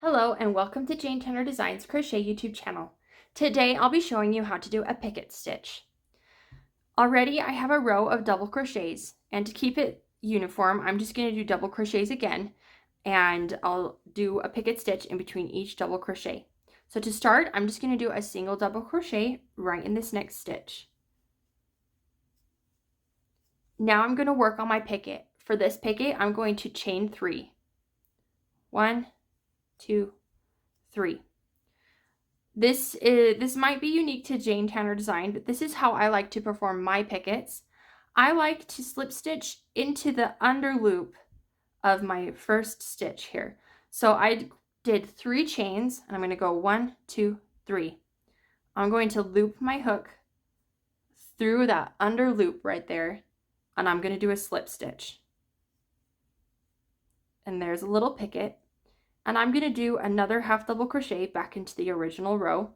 Hello and welcome to Jane Tanner Designs Crochet YouTube channel. Today I'll be showing you how to do a picket stitch. Already I have a row of double crochets, and to keep it uniform I'm just going to do double crochets again, and I'll do a picket stitch in between each double crochet. So to start I'm just going to do a single double crochet right in this next stitch. Now I'm going to work on my picket. For this picket I'm going to chain 3. 1, 2, 3. This might be unique to Jane Tanner Design, but this is how I like to perform my pickets. I like to slip stitch into the under loop of my first stitch here. So I did 3 chains, and I'm going to go 1, 2, 3. I'm going to loop my hook through that under loop right there, and I'm going to do a slip stitch. And there's a little picket. And I'm going to do another half double crochet back into the original row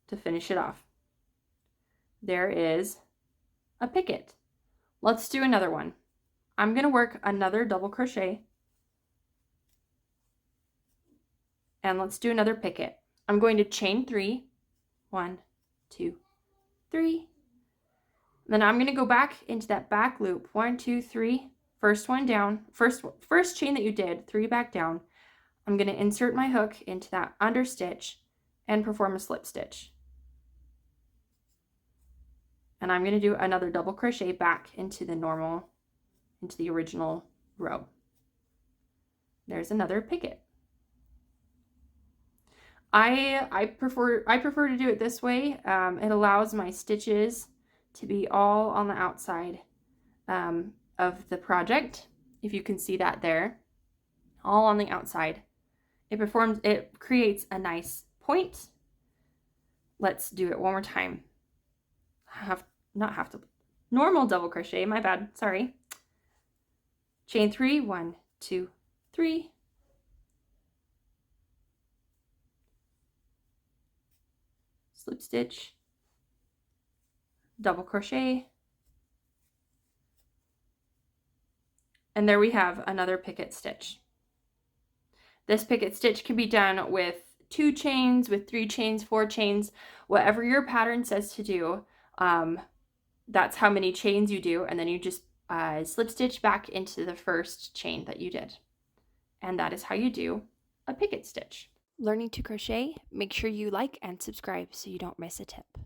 to finish it off. There is a picket. Let's do another one. I'm going to work another double crochet, and let's do another picket. I'm going to chain 3. 1, 2, 3. Then I'm going to go back into that back loop. 1, 2, 3. First one down, first chain that you did, 3 back down. I'm going to insert my hook into that under stitch and perform a slip stitch. And I'm going to do another double crochet back into the original row. There's another picket. I prefer to do it this way. It allows my stitches to be all on the outside of the project, if you can see that there, all on the outside. It creates a nice point. Let's do it one more time. Normal double crochet, my bad, sorry. Chain 3, 1, 2, 3. Slip stitch, double crochet, and there we have another picket stitch. This picket stitch can be done with 2 chains, with 3 chains, 4 chains, whatever your pattern says to do. That's how many chains you do, and then you just slip stitch back into the first chain that you did. And that is how you do a picket stitch. Learning to crochet? Make sure you like and subscribe so you don't miss a tip.